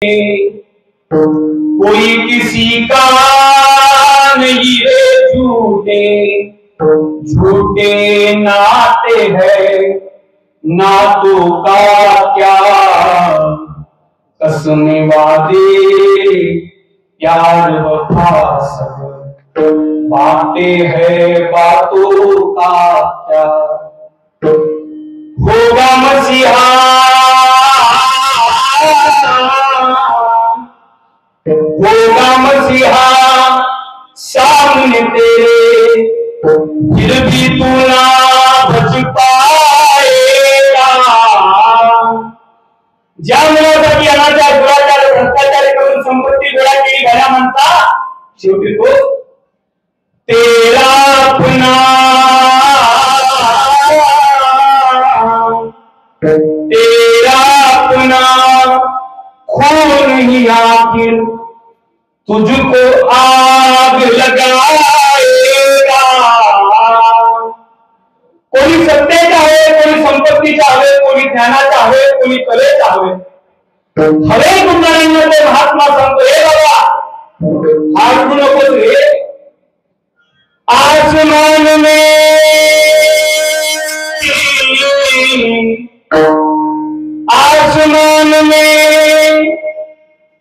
कोई किसी का नहीं है झूठे झूठे नाते हैं नातों का क्या कसमें वादे प्यार वफा सब बातें हैं बातों का क्या होगा मसीहा होगा मसीहा सामने तेरे फिर भी तू ना बच पाएगा। ज्यामुळे अनाचार दुराचार भ्रष्टाचार करून संपत्ती गोळा केली घरा म्हणता शेवटी तो तेरा अपना तेरा अपना खून ही आखिर तुझको आग लगाएगा। कोणी सत्ते चाहे कोणी संपत्ती चाहे कोणी ज्ञानाचा हवे कोणी कलेचा हवे हवे गुणांना ते महात्मा सांगतो हे बाबा हाडू नकोस रे आसमान में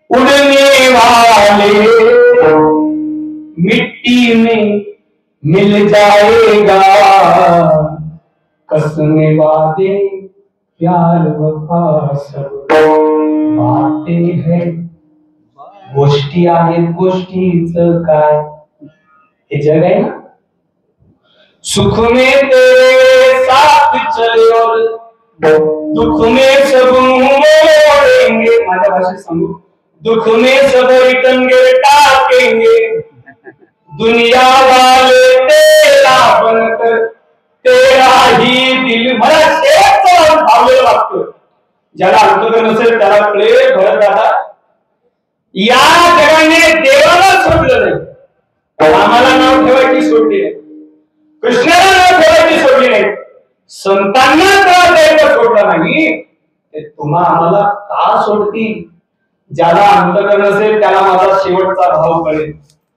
उड़ने वाले मिट्टी में मिल जाएगा कसमें वादे प्यार वफा सब बातें हैं गोष्टी आहेत गोष्टीचं काय हे जग आहे ना सुख में तेरे साथ चले और दुख में सब मोड़ेंगे माझ्या भाषेत सांगू दुख में सब रिटंगे टाकेंगे दुनिया वाले तेरा बनकर तेरा ही दिल मला शेवटचं भावलेलं वाटतं ज्याला अंतर्गत नसेल त्याला कळे भरत दादा या जगाने देवाला सोडलं नाही आम्हाला नाव ठेवायची सोडली नाही कृष्णाला नाव ठेवायची सोडली नाही संतांना त्रास द्यायचा सोडला नाही ते तुम्हा आम्हाला का सोडतील ज्याला अंतकरण असेल त्याला माझा शेवटचा भाव कळेल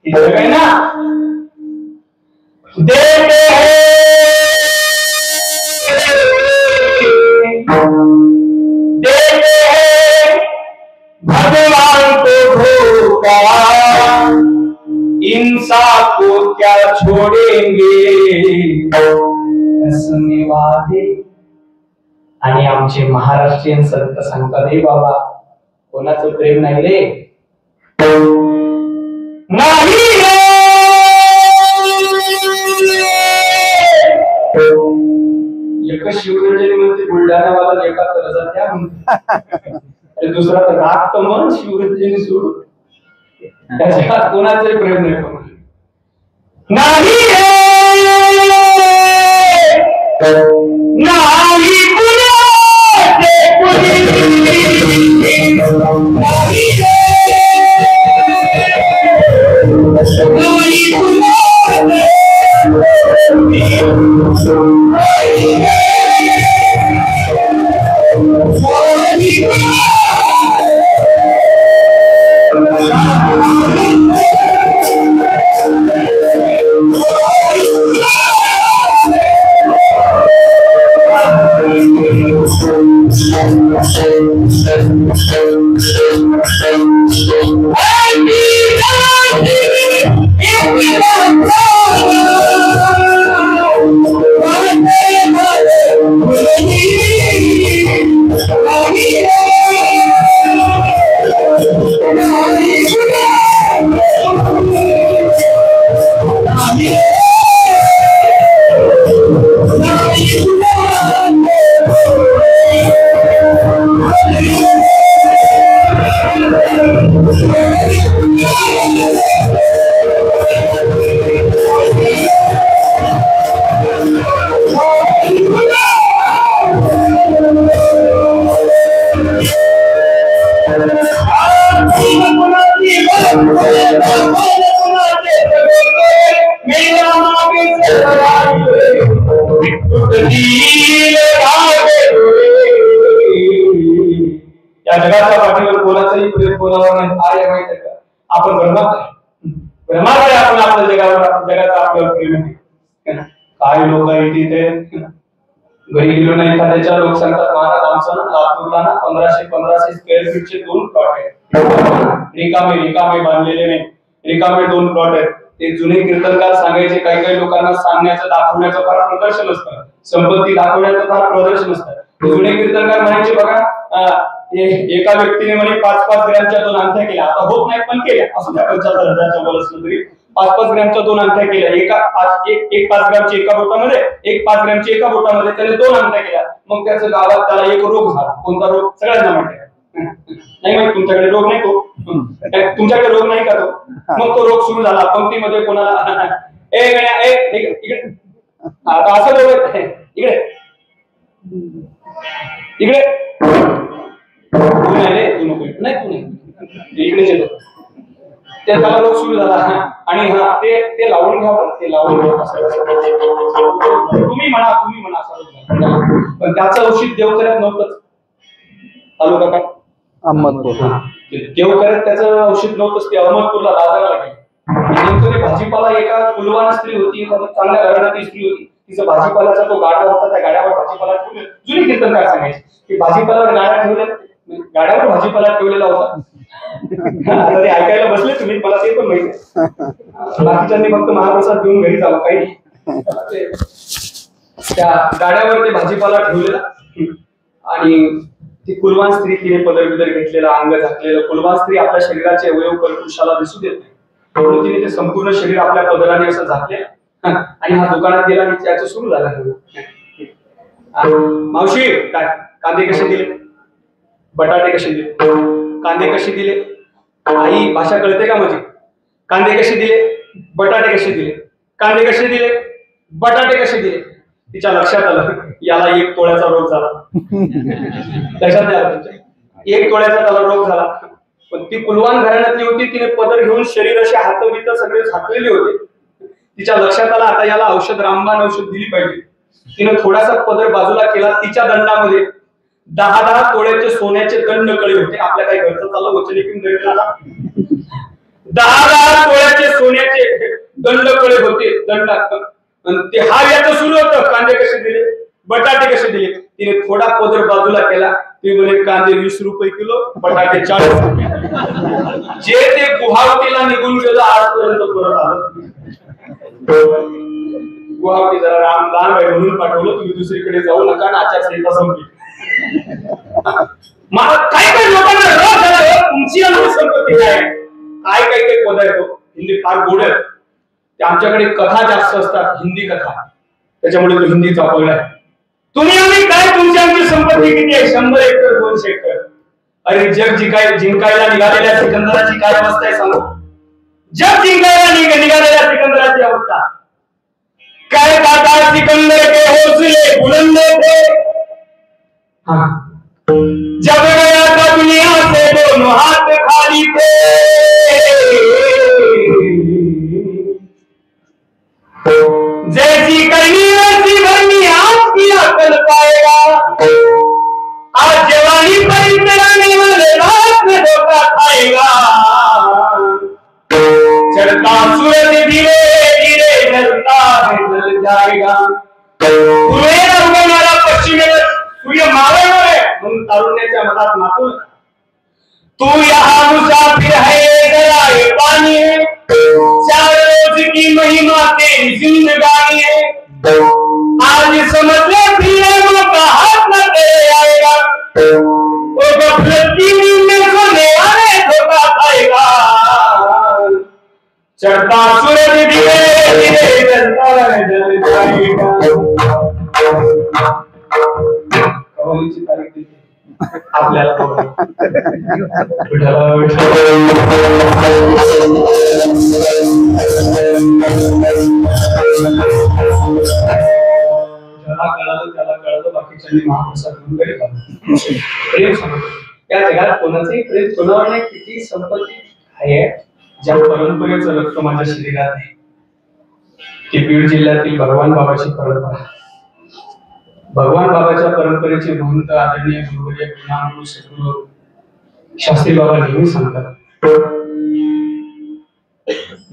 हे जग आहे ना देते हैं भगवान को धोखा इंसान को क्या छोड़ेंगे कसमें वादे आणि आमचे महाराष्ट्रीयन संत सांगतात हे बाबा कोणाचं प्रेम नाही रे नाही एक शिवरंजनी म्हणते बुलढाण्यावाला एका कर्जात त्या म्हणते दुसरा तर राग तर मन शिवरंजनी सोडून त्याच्यात कोणाचे प्रेम नाही नाही या जगाच्या पाठीवर कोणाचंही प्रेम कोणावर नाही आहे माहिती का? आपण भ्रमात आहे, भ्रमात आहे आपण आपल्या जगावर, जगाचा आपल्यावर प्रेम आहे. काय लोक आहे तिथे घरी गेलो नाही एखाद्याच्या लोक सांगतात महाराज आमचं ना लातूरला ना 1500 स्क्वेअर फीटचे 2 प्लॉट आहेत, रिकामे बांधलेले नाही, रिकामे 2 प्लॉट आहेत. ते जुने कीर्तनकार सांगायचे, काही लोकांना सांगण्याचं दाखवण्याचं फार प्रदर्शन असतं, संपत्ती दाखवण्याचं फार प्रदर्शन असतं. जुने कीर्तनकार म्हणायचे बघा एका व्यक्तीने म्हणे 5-5 ग्रॅमच्या 2 अंगठ्या केल्या, आता होत नाही पण केल्या, असं त्या 75,000च्या वर असलं तरी 5-5 ग्रॅमच्या 2 अंगठ्या केल्या, एक 5 ग्रॅमची एका बोटामध्ये, एक 5 ग्रॅमची एका बोटामध्ये, त्याने 2 अंगठ्या केल्या. मग त्याचं गावात त्याला एक रोग झाला. कोणता रोग? सगळ्यांना माहिती आहे. नाही माहिती तुमच्याकडे रोग नाही तो, तुमच्याकडे रोग नाही का तो? मग तो रोग सुरू झाला. पंक्तीमध्ये कोणाला ए गण्या ए इकडे, आता असं बोलत इकडे इकडे, तू नाही रे, तू नको, नाही तू नाही, इकडेच येतो. त्याला रोग सुरू झाला आणि हा ते लावून घ्यावं, ते लावून घ्यावं, तुम्ही म्हणा पण त्याचं औषध देव करत नव्हतंच. तालुका काय? अहमदपूर. देव करत त्याचं औषध नव्हतंच. ते अहमदपूरला दादरला गेले. नेमकं ते भाजीपाला, एका कुलवान स्त्री होती, चांगल्या घराण्याची स्त्री होती, तिचा भाजीपालाचा तो गाडा होता, त्या गाड्यावर भाजीपाला ठेवले. जुनी कीर्तनकार सांगायचे की भाजीपाल्यावर गाड्या ठेवल्या, गाड्यावर भाजीपाला ठेवलेला होता. आता ते ऐकायला बसले तुम्ही, मला ते पण माहिती आहे. बाकीच्यांनी फक्त महाप्रसाद घेऊन घरी जावं, काही त्या गाड्यावर ते भाजीपाला ठेवलेला. आणि ती कुलवान स्त्री, तिने पदर बिदर घेतलेला, अंग झाकलेलं. कुलवान स्त्री आपल्या शरीराचे अवयव पुरुषाला दिसू देत नाही, म्हणून तिने ते संपूर्ण शरीर आपल्या पदराने असं झाकले. आणि हा दुकानात गेला आणि त्याचं सुरू झालं. मावशी काय कांदे कसे दिले, बटाटे कसे दिले, कांदे कसे दिले, आई भाषा कळते का माझी? कांदे कसे दिले, बटाटे कसे दिले, कांदे कसे दिले, बटाटे कसे दिले. तिच्या लक्षात आलं याला 1 तोळ्याचा रोग झाला. लक्षात आलं 1 तोळ्याचा त्याला रोग झाला. पण ती कुलवान घराण्यातली होती, तिने पदर घेऊन शरीर असे हातवित सगळे झाकलेले होते. तिच्या लक्षात आलं आता याला औषध, रामबाण औषध दिली पाहिजे. तिने थोडासा पदर बाजूला केला. तिच्या दंडामध्ये 10-10 तोळ्याचे सोन्याचे दंडकळे होते. आपल्या काही घरचं चाललं वचनिकून दंडाला 10-10 तोळ्याचे सोन्याचे दंडकळे होते दंडात. ते हा याचं सुरू होतं. कांदे कसे दिले, बटाटे कसे दिले. तिने थोडा पदर बाजूला केला. ती म्हणे कांदे 20 रुपये किलो, बटाटे 40 रुपये. जे ते गुवाहाटीला निघून गेलं आजपर्यंत परत आलं. गुवाहाटी जरा राम लहान भाई म्हणून पाठवलं, तुम्ही दुसरीकडे जाऊ नका, आचारसंहिता संपली. मला काही लोकांना रोग झाला, तुमची संपत्ती काय काही पद आहे तो हिंदी फार गोड आहे. आमच्याकडे कथा जास्त असतात, हिंदी कथा, त्याच्यामुळे तो हिंदीचा पगड आहे. तुम्ही आम्ही काय, तुमची आमची संपत्ती किती आहे? 100 एकर 200 एकर. अरे जग जिंकायला निघालेल्या सिकंदराची काय अवस्था आहे सांगू? जग जिंकायला निघालेल्या सिकंदराची अवस्था काय? दादा सिकंदर के हौसले बुलंद थे, जब गया था दुनिया से दोनों हाथ खाली थे. जैसी करनी वैसी भरनी आज किया कर पाएगा. आज जवानी पर इतराने वाले रात में धोखा खाएगा. चढ़ता सूरज धीरे धीरे ढलता है ढल जाएगा. उगवणारा पश्चिमेला सूर्य मावळणार आहे म्हणून तारुण्याच्या मनात मातून तू यहाँ मुसाफिर है जरा ये पानी है. 4 रोज की महिमा तेरी जिंदगानी है. आज समझ ले फिर मौका हाथ न तेरे आएगा. वो गफलत की नींद में सोने वाले धोखा खाएगा. चढ़ता सूरज धीरे धीरे ढलता है ढल जाएगा. कवलीची तारीख देते आपल्याला त्याला कळलं बाकीच्यांनी महाप्रसाद घेऊन घरी प्रेम सांगतो. या जगात कोणाचंही प्रेम कोणावर नाही. किती संपत्ती आहे, ज्या परंपरेचं रक्त माझ्या शरीरात आहे. ती बीड जिल्ह्यातील भगवान बाबाची परंपरा. भगवान बाबाच्या परंपरेचे महंत आदरणीय गुरुवर्य गुरुनानक सद्गुरू शास्त्री बाबा नेहमी सांगतात,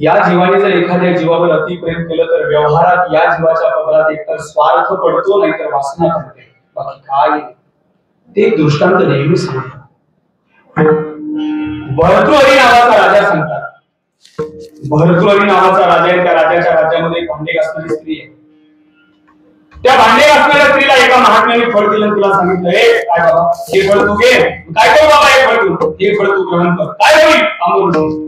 या जीवाने जर एखाद्या जीवावर अतिप्रेम केलं तर व्यवहारात या जीवाच्या पदरात एकतर स्वार्थ पडतो नाहीतर वासना पडते, बाकी काय. ते एक दृष्टांत नेहमी सांगतात. भर्तृहरी नावाचा राजा सांगतात. भर्तृहरी नावाचा राजा आहे. त्या राजाच्या राज्यामध्ये एक भांडे घासणारी स्त्री आहे. त्या भांडे घासणाऱ्या स्त्रीला एका महात्म्याने फळ दिलं. तिला सांगितलं, हे काय बाबा, हे फळ तू घे. काय करू बाबा, हे फळ तू, हे फळ तू ग्रहण कर. काय होईल आंदोलन.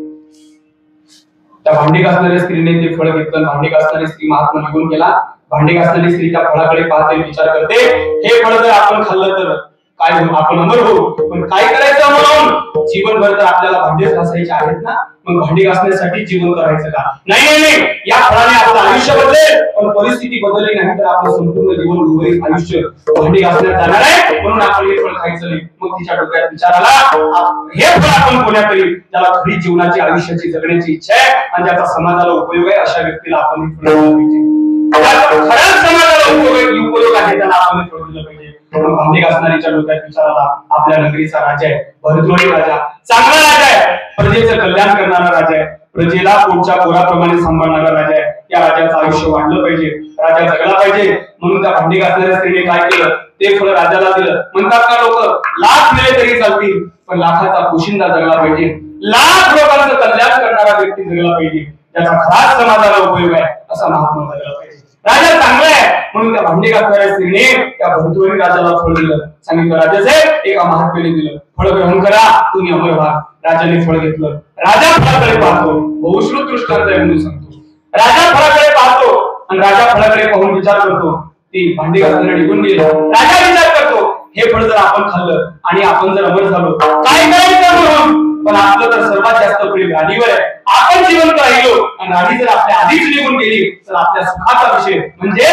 त्या भांडी घासणाऱ्या स्त्रीने ते फळ घेतलं. भांडी घासणारी स्त्री महात्मा निघून गेला. भांडी घासणारी स्त्री त्या फळाकडे पाहते, विचार करते, हे फळ जर आपण खाल्लं तर काय होईल, आपण अमर होऊ. पण काय करायचं म्हणून, जीवनभर तर आपल्याला भांडेच घासायचे आहेत ना, मग भांडी घासण्यासाठी जीवन करायचं का. नाही नाही नाही, या फळाने आपलं आयुष्य बदलेल, पण परिस्थिती बदलली नाही तर आपलं संपूर्ण जीवन उर्वरित आयुष्य भांडी घासण्यात जाणार आहे. म्हणून आपण हे फळ खायचं नाही. मग तिच्या डोक्यात विचार आला, हे फळ आपण कोणातरी ज्याला खरी जीवनाची आयुष्याची जगण्याची इच्छा आहे आणि ज्याचा समाजाला उपयोग आहे अशा व्यक्तीला आपण हे फळ दिलं पाहिजे. खरंच समाजाला उपयोग आहे त्याला आपण हे फळ दिलं पाहिजे. भांडी घासणारीच्या डोक्यात विचार आला, आपल्या नगरीचा राजा आहे, भरतृहरी राजा, चांगला राजा आहे, प्रजेचं कल्याण करणारा राजा आहे, प्रजेला पोटच्या पोराप्रमाणे सांभाळणारा राजा आहे. या राजाचं आयुष्य वाढलं पाहिजे, राजा जगला पाहिजे. म्हणून त्या भांडी घासणाऱ्या स्त्रीने काय केलं, ते फळ राजाला दिलं. म्हणतात ना लोक, लाख दिले तरी चालतील पण लाखाचा पोशिंदा जगला पाहिजे. लाख लोकांचं कल्याण करणारा व्यक्ती जगला पाहिजे, त्याचा खराच समाजाला उपयोग आहे असा महात्मा जगला पाहिजे. राजा चांगला आहे म्हणून त्या भांडी घासणाऱ्या स्त्रीने त्या भरतृहरी राजाला फळ दिलं. सांगितलं, राजाचे एका महात्म्याने दिलं, फळ ग्रहण करा, तुम्ही अमर व्हा. राजाने फळ घेतलं. राजा फळाकडे पाहतो, बहुश्रुत दृष्टांत आहे म्हणून सांगतो. राजा फळाकडे पाहतो आणि राजा फळाकडे पाहून विचार करतो. ती भांडी घासणाऱ्या निघून गेली. राजा विचार करतो, हे फळ जर आपण खाल्लं आणि आपण जर अमर झालो काय करायचं म्हणून. पण आपलं तर सर्वात जास्त प्रेम राणीवर आहे. आपण जिवंत राहिलो आणि राणी जर आपल्या आधीच निघून गेली तर आपल्या सुखाचा विषय म्हणजे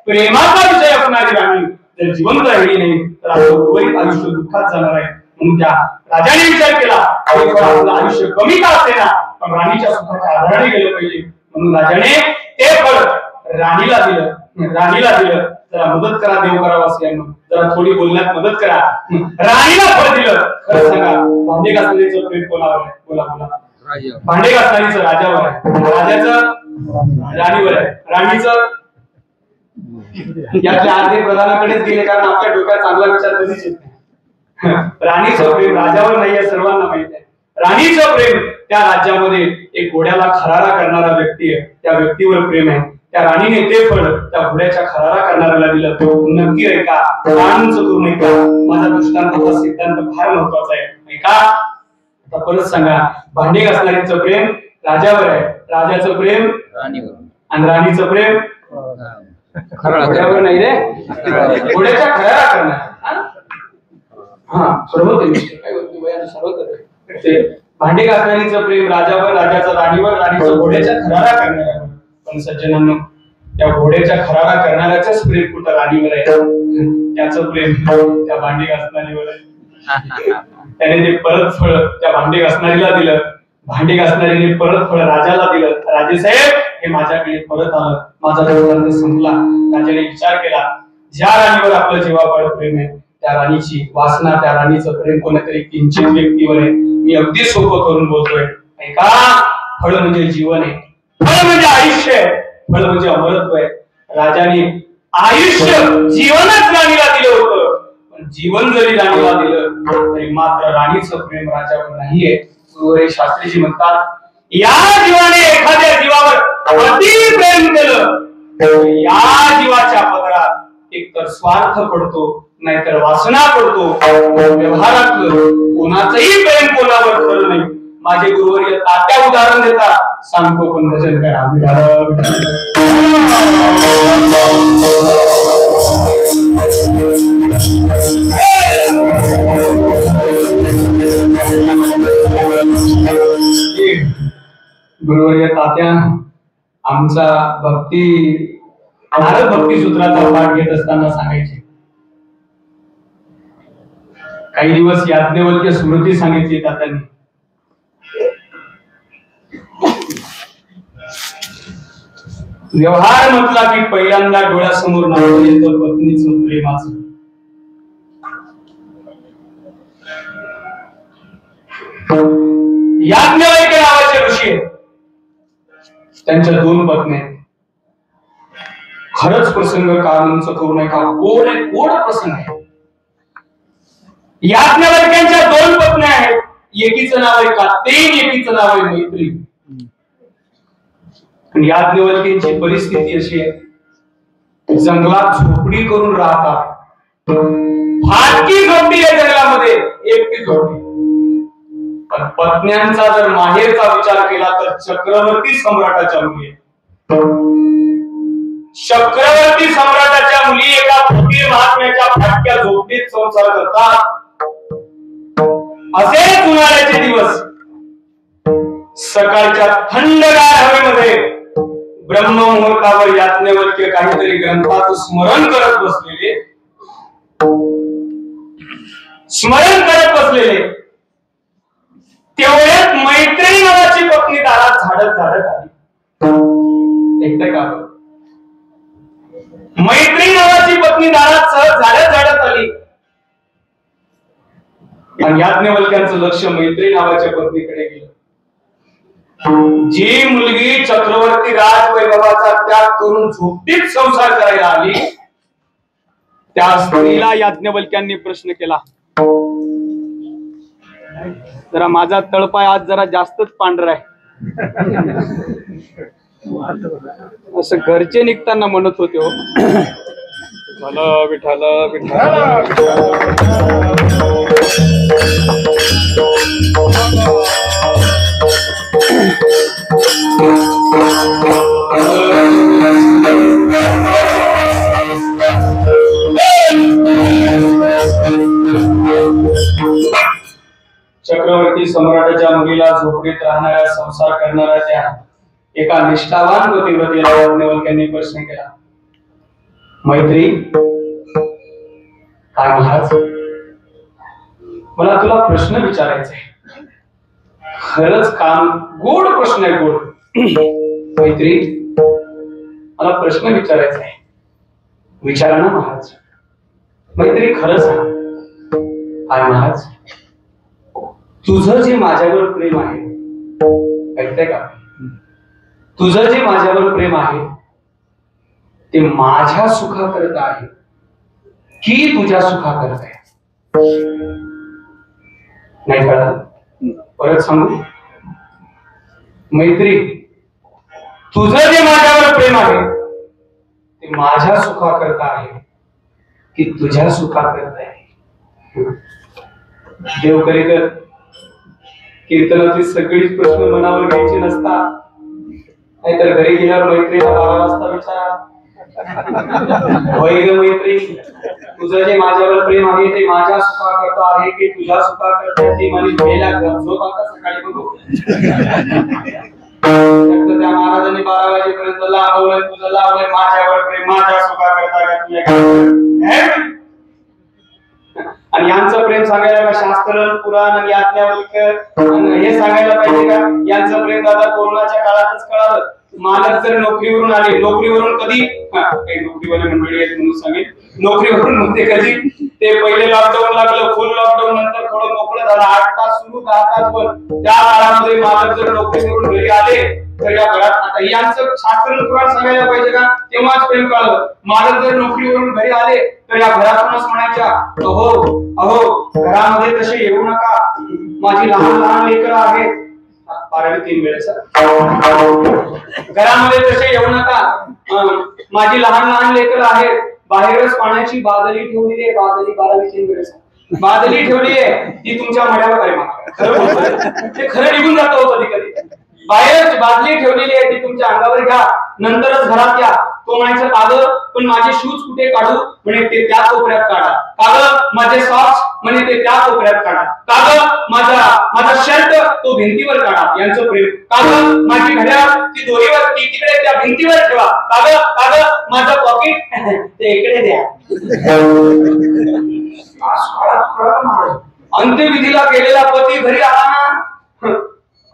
प्रेमाचा विषय असणारी राणी जर जिवंत राहिली नाही तर आपलं उर्वरित आयुष्य दुःखात जाणार आहे. म्हणून त्या राजाने विचार केला, आपलं आयुष्य कमी का असेना पण राणीच्या सुखाच्या आधाराने गेलं पाहिजे. म्हणून राजाने ते फळ राणीला दिलं. राणीला दिलं, जरा मदत करा देव करावा असल्यानं, जरा थोडी बोलण्यात मदत करा. राणीला फळ दिलं. खरं सांगा, भांडे घासणारीचं प्रेम कोणावर आहे, बोला बोला. भांडे घासणारीचं राजावर आहे, राजाचं राणीवर आहे, राणीचं यातल्या अर्धे प्रधानाकडेच गेले कारण आपल्या डोक्यात चांगला विचार कधीच येत नाही. राणीचं प्रेम राजावर नाहीये, सर्वांना माहित आहे. राणीचं प्रेम त्या राज्यामध्ये एक घोड्याला खरारा करणारा व्यक्ती आहे, त्या व्यक्तीवर प्रेम आहे. त्या राणीने ते फळ त्या घोड्याच्या खरारा करणाऱ्याला दिलं. नक्की आहे का, प्राण करू नये का. माझा दृष्टांताचा सिद्धांत फार महत्वाचा आहे का. आता परत सांगा, भांडे घासणारीचं प्रेम राजावर आहे, राजाचं प्रेम राणीवर आणि राणीचं प्रेम घोड्यावर नाही रे, घोड्याच्या खरारा करणार. हा सर्व काय होते, भांडे घासणारीचं प्रेम राजावर, राजाचं राणीवर, राणीचं घोड्याच्या खरारा करणाऱ्यावर. पण सज्जनांनो, त्या घोड्याच्या खरारा करणाऱ्याच प्रेम कुठं राणीवर आहे, त्याचं प्रेम त्या भांडे घासणारीवर आहे. त्याने ते परत फळ त्या भांडे घासणारीला दिलं. भांडे घासणारीने परत फळ राजाला दिलं. राजे साहेब, हे माझ्याकडे परत आलं, माझा दृष्टांत संपला. राजाने विचार केला, ज्या राणीवर आपलं जीवापाड प्रेम आहे त्या राणीची वासना, त्या राणीचं प्रेम कोणतरी किंचित व्यक्तीवर आहे. मी अगदी सोपं करून बोलतोय ऐका, फळ म्हणजे जीवन आहे, फळ म्हणजे आयुष्य आहे, फळ म्हणजे अमरत्व आहे. राजाने आयुष्य जीवनच राणीला दिलं होतं, पण जीवन जरी राणीला दिलं तरी मात्र राणीचं प्रेम राजावर नाहीये. गुरुवरे शास्त्रीजी म्हणतात, या जीवाने एखाद्या जीवावर अति प्रेम केलं या जीवाच्या पदरात एकतर स्वार्थ पडतो नाहीतर वासना पडतो. व्यवहारातलं कोणाचंही प्रेम कोणावर खरं नाही. माझे गुरुवर्य तात्या उदाहरण देतात, सांगतो पण भजन करा. गुरुवर्य तात्या आमचा नारद भक्ती सूत्राचा पाठ घेत असताना सांगायचे, काही दिवस याज्ञवल्क्य स्मृती सांगितली तात्यांनी. व्यवहार म्हटला की पहिल्यांदा डोळ्यासमोर नाव येतं पत्नीचं प्रेमाचं. याज्ञवल्क्य नावाचे ऋषी आहेत, त्यांच्या 2 पत्नी आहेत. खरंच प्रसंग काळूंच करू नये का, गोड गोड प्रसंग आहे. याज्ञवल्क्यांच्या 2 पत्नी आहेत. एकीचं नाव आहे कात्यायनी, एकीचं नाव आहे मैत्री. पण याज्ञवल्क्यांची परिस्थिती अशी आहे, जंगलात झोपडी करून राहतात. फाटकी झोपडी आहे जंगलामध्ये, एकटी झोपडी. पण पत्न्यांचा जर माहेरचा विचार केला तर चक्रवर्ती सम्राटाच्या मुली, चक्रवर्ती सम्राटाच्या मुली एका फकीर महात्म्याच्या फाटक्या झोपडीत संसार करतात. असेच उन्हाळ्याचे दिवस, सकाळच्या थंडगार हवेमध्ये ब्रह्ममुहूर्तावर याज्ञवल्क्य काहीतरी ग्रंथाचं स्मरण करत बसलेले, तेवढ्यात मैत्रेयी नावाची पत्नी दारात झाडत आली. ऐकताय का? मैत्रेयी नावाची पत्नी दारात सहज झाडत आली. आणि याज्ञवल्क्यांचं लक्ष मैत्रेयी नावाच्या पत्नीकडे गेलं. जी मुलगी चक्रवर्ती राजवैभवाचा त्याग करून झोपडीत संसार करायला आली, त्या स्त्रीला याज्ञवल्क्यांनी प्रश्न केला. जरा माझा तळपाय आज जरा जास्तच पांढरा आहे, असं घरचे निघताना म्हणत होते. हो झालं विठाल विठाल. चक्रवर्ती सम्राटाच्या मुलीला झोपडीत राहणाऱ्या, संसार करणाऱ्या त्या एका निष्ठावान पतिव्रतेला याज्ञवल्क्यांनी प्रश्न केला. मैत्री, काय महाराज, मला तुला प्रश्न विचारायचा आहे. खरंच काम गोड प्रश्न आहे, गोड. मैत्री, मला प्रश्न विचारायचा आहे. विचारा ना महाराज. मैत्री, खरं सांग. काय महाराज, तुझं जे माझ्यावर प्रेम आहे, ऐकताय का, तुझं जे माझ्यावर प्रेम आहे ते माझ्या सुखाकरता आहे की तुझ्या सुखाकरता आहे? नाही कळलं? परत सांगू. मैत्री, तुझं जे माझ्यावर प्रेम आहे ते माझ्या सुखाकरता आहे की तुझ्या सुखाकरता आहे? देवकरीकर, कीर्तनातली सगळीच प्रश्न मनावर घ्यायची नसतात, नाहीतर घरी गेल्यावर मैत्रीला 12 वाजता विचारा. होय ग मैत्री, तुझं जे माझ्यावर प्रेम आहे ते माझ्या सुखाकरता आहे की तुझ्या सुखाकरता आहे? ती माझी भेला झोप आता सकाळी बघू. त्या महाराजांनी 12 वाजेपर्यंत लावलंय, तुझं लावलंय माझ्यावर प्रेम माझ्या सुखाकरता का तुझ्या? आणि यांचं प्रेम सांगायला का शास्त्र पुराण आणि याज्ञवल्क्य हे सांगायला पाहिजे का? यांचं प्रेम दादा कोरोनाच्या काळातच कळालं. मालक जर नोकरीवरून आले, नोकरीवरून कधी काही नोकरीवाले मंडळी आहेत म्हणून सांगेल, नोकरीवरून होते कधी ते पहिले लॉकडाऊन लागलं, फुल लॉकडाऊन नंतर थोडं मोकळं झालं, 8 तास सुरू 10 तास बंद. त्या काळामध्ये मालक जर नोकरीवरून घरी आले तर या घरात, आता यांचं शास्त्र पुराण सांगायला पाहिजे का? तेव्हाच प्रेम कळलं. मालक जर नोकरीवरून घरी आले तर या घरातूनच म्हणायच्या, अहो अहो घरामध्ये तसे येऊ नका, माझी लहान लहान लेकरं आहेत. 3 वेळेस घरामध्ये तसे येऊ नका, माझी लहान लहान लेकरं आहेत. बाहेरच पाण्याची बादली ठेवली आहे, बादली 3 वेळेस बादली ठेवली आहे, ती तुमच्या मड्यावर आहे. ते खरं निघून जातं हो कधी कधी. बाहेरच बादली ठेवलेली आहे, ती तुमच्या अंगावर घ्या, नंतरच घरात या. तो म्हणायचं, कागद पण माझे शूज कुठे काढू? म्हणे ते त्या कोपऱ्यात काढा. कागद माझे सॉक्स? म्हणे ते त्या कोपऱ्यात काढा. कागद माझा शर्ट तो भिंतीवर काढा. यांचं प्रेम. कागद माझी घड्याळ ती दोरीवर, ती तिकडे त्या भिंतीवर ठेवा. कागद माझं पॉकेट ते इकडे द्या. अंत्यविधीला गेलेला पती घरी आला ना,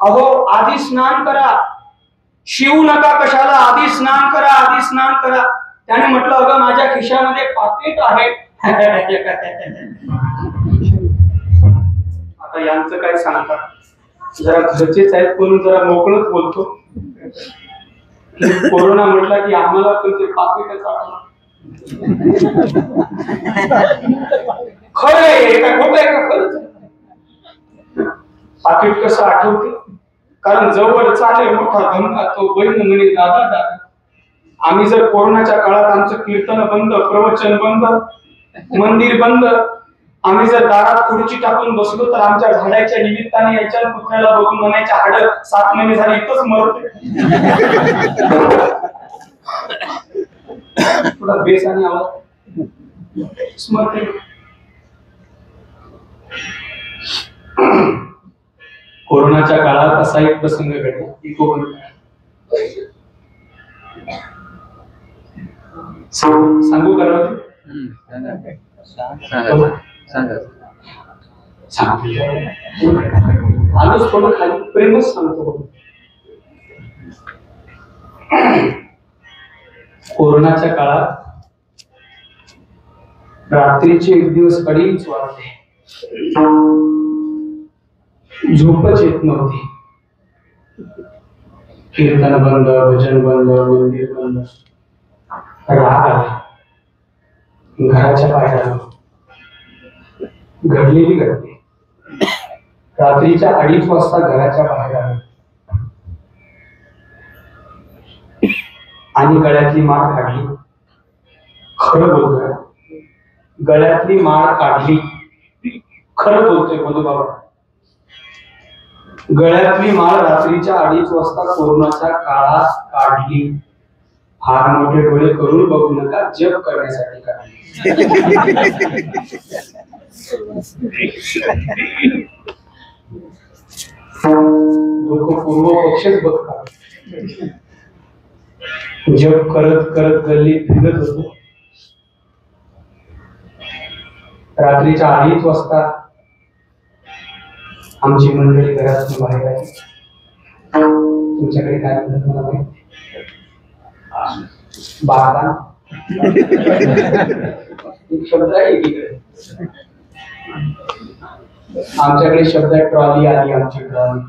अहो आधी स्नान करा, शिवू नका कशाला, आधी स्नान करा, आधी स्नान करा. त्याने म्हटलं, अगं माझ्या खिशामध्ये पाकिट आहे. आता यांचं काय सांगतात? जरा घरचेच आहेत म्हणून जरा मोकळच बोलतो. कोरोना म्हटला की आम्हाला पण ते पाकिटच आठवलं. खरं आहे का खोटं आहे का? खरंच पाकिट कसं आठवते? कारण जवळ चाले मोठा धमका तो बहीण म्हणे दादा दादा. आम्ही जर कोरोनाच्या काळात आमचं कीर्तन बंद, प्रवचन बंद, मंदिर बंद, आम्ही जर दारात खुर्ची टाकून बसलो तर आमच्या झाडाच्या निमित्ताने याच्या कुत्र्याला बघून म्हणायच्या हाड 7 महिने झाले इथंच मरते. थोडा बेस आणि आवाज स्मरते. कोरोनाच्या काळात असा एक प्रसंग घडला. सांगू करा आलोच थोडं खाली प्रेमच सांगतो. कोरोनाच्या काळात रात्रीचे 1 दिवस 2:30 वाजले. झोपच येत नव्हती. कीर्तन बंद, भजन बंद, मंदिर बंद. राग आला. घराच्या बाहेर आलो. घडलेली घडली. रात्रीच्या 2:30 वाजता घराच्या बाहेर आलो आणि गळ्यातली माळ काढली. खरं बोलतोय, गळ्यातली माळ काढली. खरं बोलतोय मधू बाबा. गळ्यातली माळ रात्रीच्या 2:30 वाजता कोरोनाच्या काळात काढली. फार मोठे डोळे करून बघू नका, जप करण्यासाठी काढली. लोक पूर्व पक्षच बघतात. जप करत करत गल्लीत फिरत होतो. रात्रीच्या 2:30 वाजता आमची मंडळी घरातून बाहेर आली. तुमच्याकडे काय म्हणतात मला माहिती? बारा एक शब्द आहे एकीकडे. आमच्याकडे शब्द आहे ट्रॉली आली. आमची ट्रॉली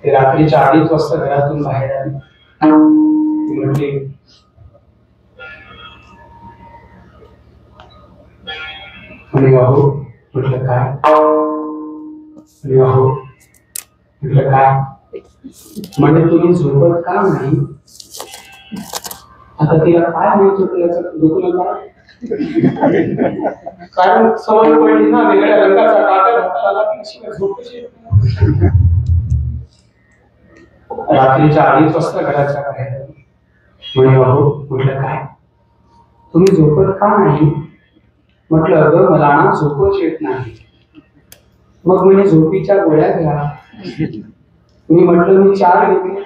ते रात्रीच्या 2:30 वाजता घरातून बाहेर आली. म्हणजे अहो म्हटलं काय? अहो म्हटलं काय? म्हणजे तुम्ही झोपत का नाही? आता तिला काय माहित होतं याचं दुखलं काय? कारण सवय पडली ना, वेगळ्या रंगाचा कागद हाताला लागल्याशिवाय झोप कशी येते? रात्रीच्या 2:30 वाजता घराच्या बाहेर म्हणे अहो म्हटलं काय? तुम्ही झोपत का नाही? म्हटलं अगं मला ना झोपच येत नाही. मग म्हणे झोपीच्या गोळ्या घ्या. मी म्हटलं मी 4 घेतले.